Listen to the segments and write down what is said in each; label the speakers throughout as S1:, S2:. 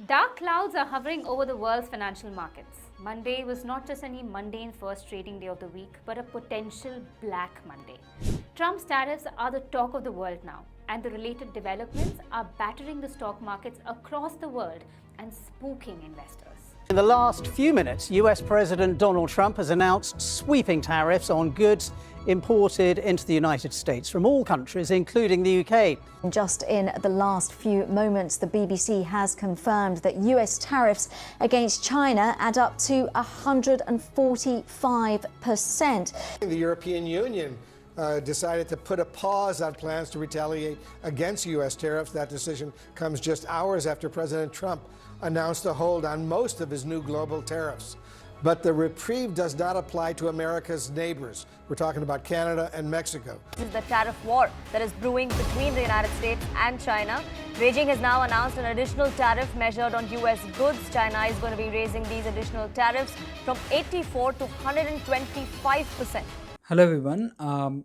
S1: Dark clouds are hovering over the world's financial markets. Monday was not just any mundane first trading day of the week, but a potential Black Monday. Trump's tariffs are the talk of the world now, and the related developments are battering the stock markets across the world and spooking investors.
S2: In the last few minutes, US President Donald Trump has announced sweeping tariffs on goods imported into the United States from all countries, including the UK.
S3: Just in the last few moments, the BBC has confirmed that US tariffs against China add up to 145%.
S4: The European Union decided to put a pause on plans to retaliate against U.S. tariffs. That decision comes just hours after President Trump announced a hold on most of his new global tariffs. But the reprieve does not apply to America's neighbors. We're talking about Canada and Mexico.
S5: This is the tariff war that is brewing between the United States and China. Beijing has now announced an additional tariff measured on U.S. goods. China is going to be raising these additional tariffs from 84 to 125%.
S6: Hello everyone.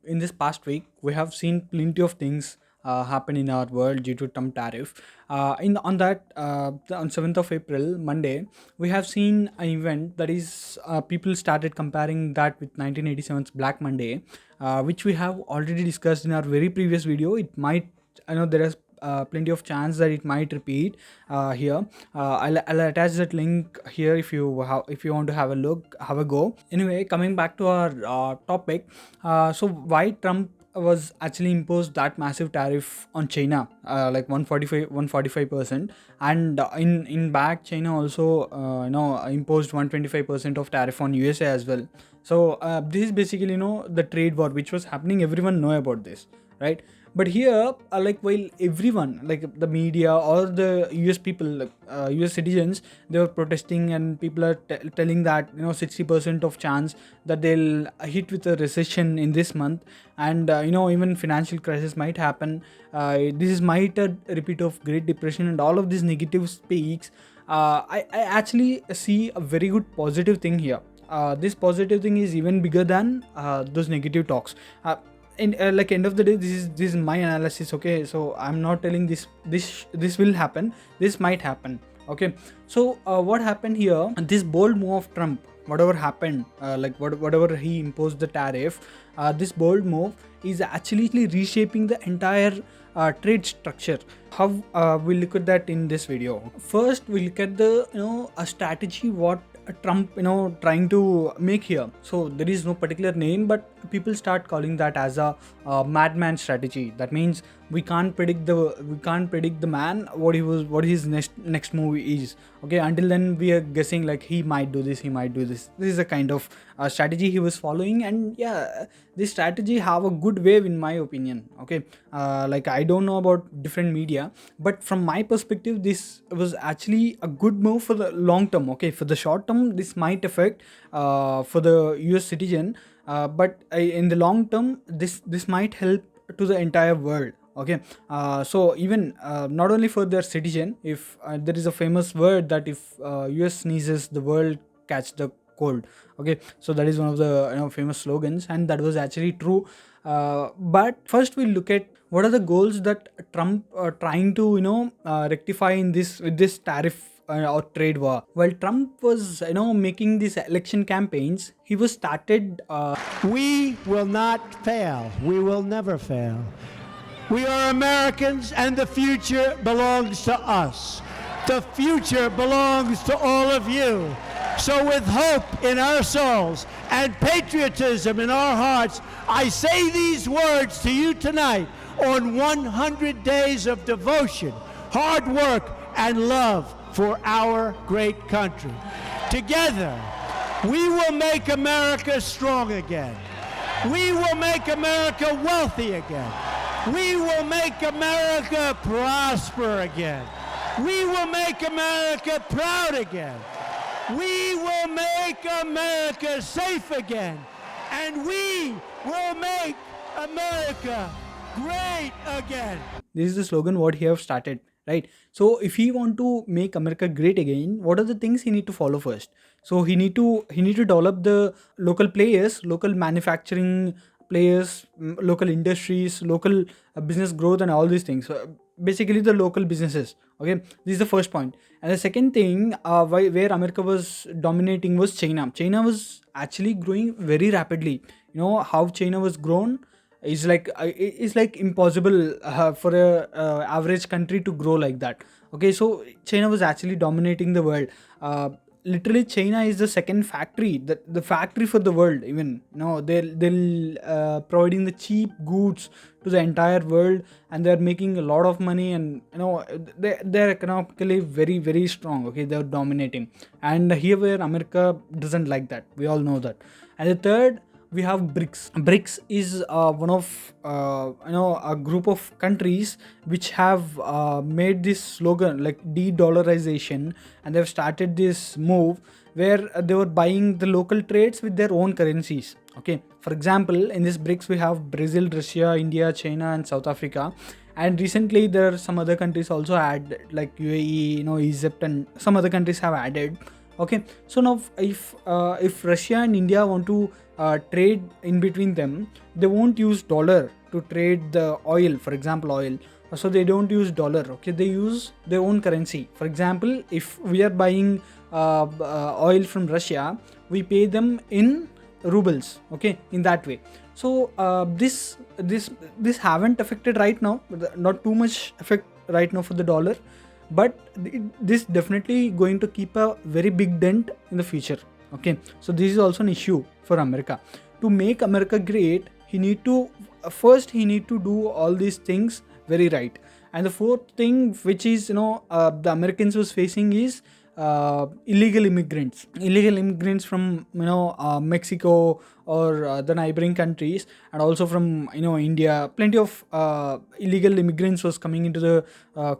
S6: In this past week, we have seen plenty of things happen in our world due to Trump tariff. On 7th of April, Monday, we have seen an event that is people started comparing that with 1987's Black Monday, which we have already discussed in our very previous video. It might, there is plenty of chance that it might repeat here. I'll attach that link here if you want to have a look, have a go. Anyway, coming back to our topic, so why Trump was actually imposed that massive tariff on China, like 145%, and in back China also imposed 125% of tariff on USA as well. So this is basically the trade war which was happening. Everyone know about this, right? But here, while everyone, like the media or the US people, US citizens, they were protesting, and people are telling that 60% of chance that they'll hit with a recession in this month, and even financial crisis might happen. This might a repeat of Great Depression, and all of these negative speaks. I actually see a very good positive thing here. This positive thing is even bigger than those negative talks. End of the day, this is my analysis. Okay, so I'm not telling this will happen. This might happen. Okay, so what happened here? This bold move of Trump, whatever happened, whatever he imposed the tariff, this bold move is actually reshaping the entire trade structure. How we'll look at that in this video. First, we'll look at the a strategy what Trump trying to make here. So there is no particular name, but people start calling that as a madman strategy. That means we can't predict the man what his next move is. Okay, until then we are guessing like he might do this. This is a kind of strategy he was following, and yeah, this strategy have a good wave in my opinion. Okay, I don't know about different media, but from my perspective, this was actually a good move for the long term. Okay, for the short term, this might affect for the US citizen, but in the long term, this might help to the entire world. Okay, so even not only for their citizen, if there is a famous word that if US sneezes, the world catch the cold. Okay, so that is one of the famous slogans, and that was actually true. But first we'll look at what are the goals that Trump trying to rectify with this tariff or trade war. While Trump was making these election campaigns, he was started.
S7: We will not fail. We will never fail. We are Americans, and the future belongs to us. The future belongs to all of you. So with hope in our souls and patriotism in our hearts, I say these words to you tonight on 100 days of devotion, hard work, and love for our great country. Together, we will make America strong again. We will make America wealthy again. We will make America prosper again. We will make America proud again. We will make America safe again. And we will make America great again.
S6: This is the slogan what he have started, right? So if he want to make America great again, what are the things he need to follow first? So he need to develop the local players, local manufacturing players, local industries, local business growth, and all these things. basically the local businesses. Okay, this is the first point. And the second thing, where America was dominating was China. China was actually growing very rapidly. You know how China was grown is like it's like impossible for a average country to grow like that. Okay, so China was actually dominating the world. Literally, China is the second factory, the factory for the world. Even, you know, they'll providing the cheap goods to the entire world, and they're making a lot of money, and you know they're economically very, very strong. Okay, they're dominating. And here where America doesn't like that, we all know that. And the third, we have BRICS. BRICS is one of a group of countries which have made this slogan like de-dollarization, and they've started this move where they were buying the local trades with their own currencies. Okay, for example, in this BRICS we have Brazil, Russia, India, China, and South Africa. And recently there are some other countries also added, like UAE, Egypt, and some other countries have added. Okay, so now if Russia and India want to trade in between them, they won't use dollar to trade the oil, for example, oil. So they don't use dollar. Okay, they use their own currency. For example, if we are buying oil from Russia, we pay them in rubles. Okay, in that way. So this haven't affected right now, not too much effect right now for the dollar, but this definitely going to keep a very big dent in the future. Okay, so this is also an issue for America. To make America great, he need to do all these things very right. And the fourth thing, which is the Americans was facing, is illegal immigrants from Mexico or the neighboring countries, and also from India. Plenty of illegal immigrants was coming into the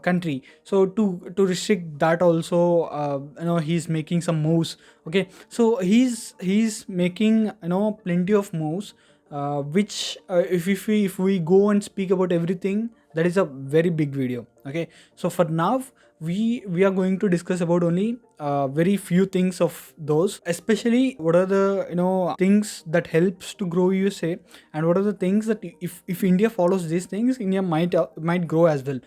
S6: country. So to restrict that also, he's making some moves. Okay, so he's making plenty of moves, which if we go and speak about everything, that is a very big video. Okay, so for now we are going to discuss about only very few things of those, especially what are the things that helps to grow USA, and what are the things that if India follows these things, India might grow as well.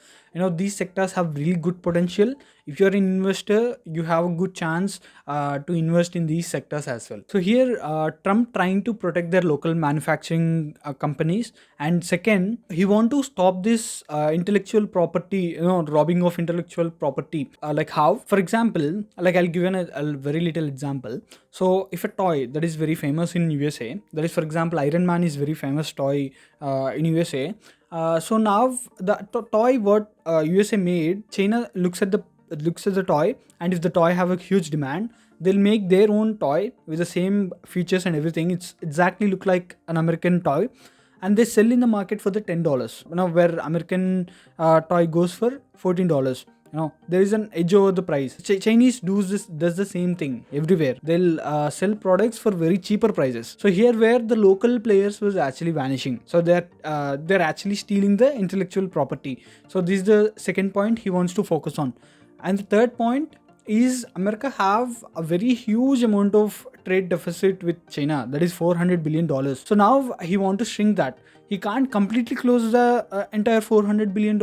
S6: These sectors have really good potential. If you're an investor, you have a good chance to invest in these sectors as well. So here Trump trying to protect their local manufacturing companies, and second, he want to stop this intellectual property, robbing of intellectual property. Like how? For example, like I'll give a very little example. So if a toy that is very famous in USA, that is, for example, Iron Man is very famous toy in USA. So now the toy what USA made, China looks at the toy, and if the toy have a huge demand, they'll make their own toy with the same features and everything. It's exactly look like an American toy, and they sell in the market for the $10. Where American toy goes for $14. There is an edge over the price. Chinese does the same thing everywhere. They'll sell products for very cheaper prices. So here where the local players was actually vanishing. So they're actually stealing the intellectual property. So this is the second point he wants to focus on. And the third point is America have a very huge amount of trade deficit with China, that is $400 billion. So now he want to shrink that. He can't completely close the entire $400 billion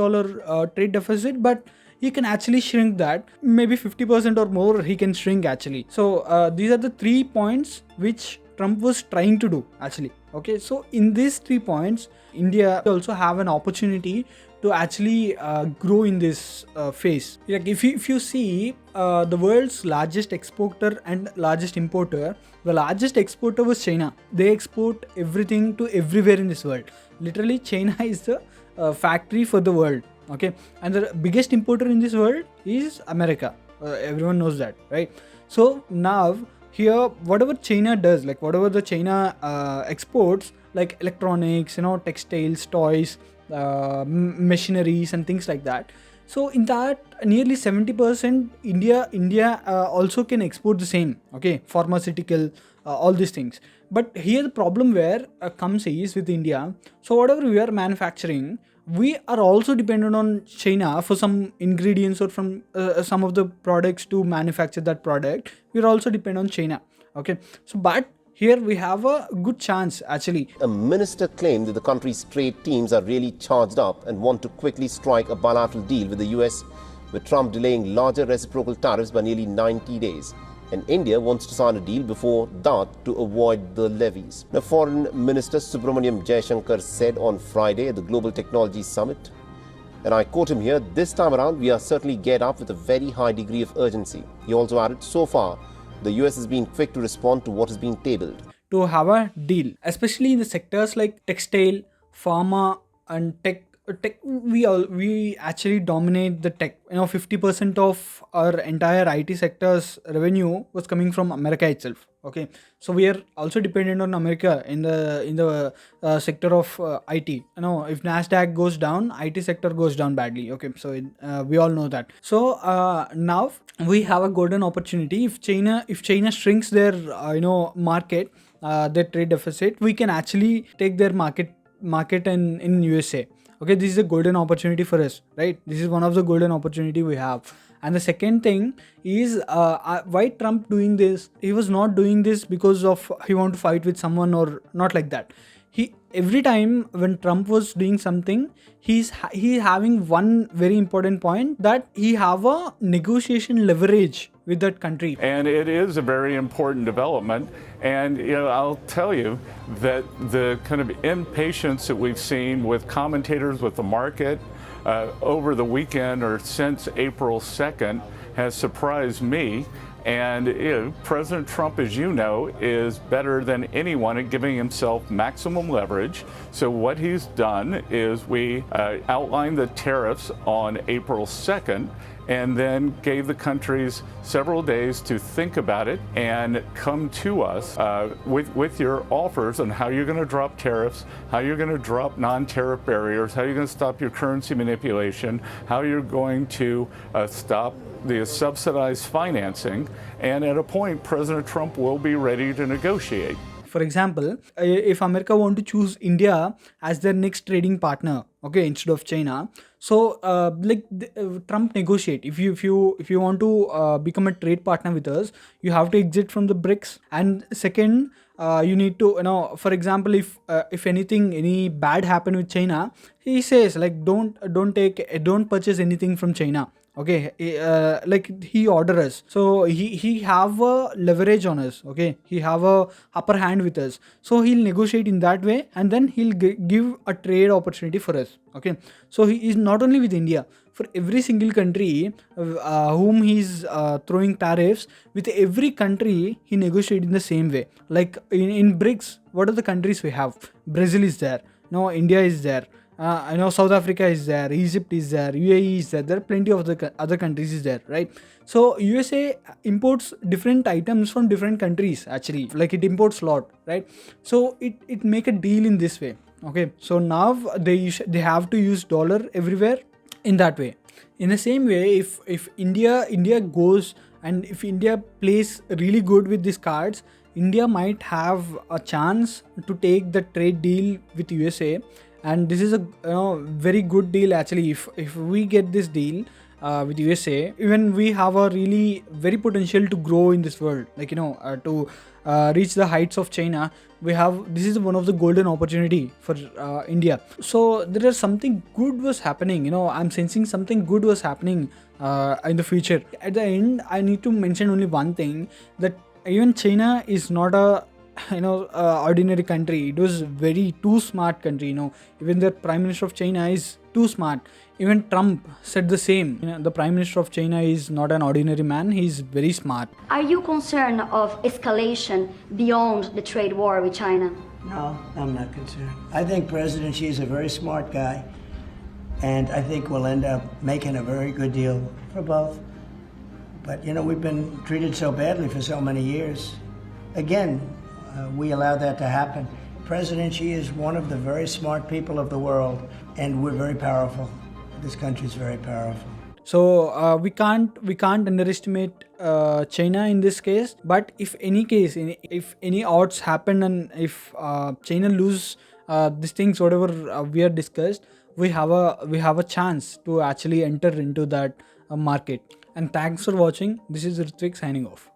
S6: trade deficit, but he can actually shrink that. Maybe 50% or more he can shrink actually. So these are the 3 points which Trump was trying to do actually. Okay, so in these 3 points, India also have an opportunity to actually grow in this phase. Like if you see the world's largest exporter and largest importer, the largest exporter was China. They export everything to everywhere in this world. Literally, China is the factory for the world. Okay, and the biggest importer in this world is America. Everyone knows that, right? So now here, whatever China does, like whatever the China exports, like electronics, textiles, toys, machineries and things like that. So in that, nearly 70% India also can export the same. Okay, pharmaceutical, all these things. But here the problem where comes is with India. So whatever we are manufacturing, we are also dependent on China for some ingredients or from some of the products to manufacture that product. We are also dependent on China. Okay, so but here we have a good chance actually.
S8: A minister claimed that the country's trade teams are really charged up and want to quickly strike a bilateral deal with the US, with Trump delaying larger reciprocal tariffs by nearly 90 days. And India wants to sign a deal before that to avoid the levies. Now, Foreign Minister Subramaniam Jaishankar said on Friday at the Global Technology Summit, and I quote him here, "This time around, we are certainly geared up with a very high degree of urgency." He also added, "So far, the US has been quick to respond to what has been tabled."
S6: To have a deal, especially in the sectors like textile, pharma, and tech. We actually dominate the tech. 50% of our entire IT sector's revenue was coming from America itself. Okay, so we are also dependent on America in the sector of IT. If Nasdaq goes down, IT sector goes down badly. Okay, so we all know that. So now we have a golden opportunity. If China shrinks their market, their trade deficit, we can actually take their market in USA. Okay, this is a golden opportunity for us, right? This is one of the golden opportunity we have. And the second thing is why Trump doing this? He was not doing this because of he want to fight with someone or not like that. Every time when Trump was doing something, he having one very important point, that he have a negotiation leverage with that country.
S9: And it is a very important development. And I'll tell you that the kind of impatience that we've seen with commentators, with the market over the weekend or since April 2nd has surprised me. And President Trump, as you know, is better than anyone at giving himself maximum leverage. So what he's done is we outlined the tariffs on April 2nd and then gave the countries several days to think about it and come to us with your offers on how you're going to drop tariffs, how you're going to drop non-tariff barriers, how you're going to stop your currency manipulation, how you're going to stop the subsidized financing, and at a point, President Trump will be ready to negotiate.
S6: For example, if America want to choose India as their next trading partner, okay, instead of China, so Trump negotiate. If you want to become a trade partner with us, you have to exit from the BRICS. And second, you need to for example, if any bad happen with China, he says like don't purchase anything from China. Okay, he order us, so he have a leverage on us. Okay, he have a upper hand with us, so he'll negotiate in that way, and then he'll give a trade opportunity for us. Okay, so he is not only with India, for every single country whom he's throwing tariffs, with every country he negotiate in the same way. Like in BRICS, what are the countries we have? Brazil is there. No, India is there. South Africa is there, Egypt is there, UAE is there. There are plenty of the other countries is there, right? So USA imports different items from different countries actually. Like it imports a lot, right? So it make a deal in this way. Okay, so now they have to use dollar everywhere in that way. In the same way, if India goes and if India plays really good with these cards, India might have a chance to take the trade deal with USA. And this is a very good deal actually. If we get this deal with USA, even we have a really very potential to grow in this world. Like to reach the heights of China, this is one of the golden opportunity for India. So there is something good was happening. I'm sensing something good was happening in the future. At the end, I need to mention only one thing, that even China is not a ordinary country. It was very too smart country. Even the Prime Minister of China is too smart. Even Trump said the same. The Prime Minister of China is not an ordinary man. He's very smart.
S10: Are you concerned of escalation beyond the trade war with China?
S11: No, I'm not concerned. I think President Xi is a very smart guy, and I think we'll end up making a very good deal for both. But we've been treated so badly for so many years. Again, we allow that to happen. President Xi is one of the very smart people of the world, and we're very powerful. This country is very powerful.
S6: So we can't underestimate China in this case. But if any odds happen and if China lose these things, whatever we are discussed, we have a chance to actually enter into that market. And thanks for watching. This is Ritvik signing off.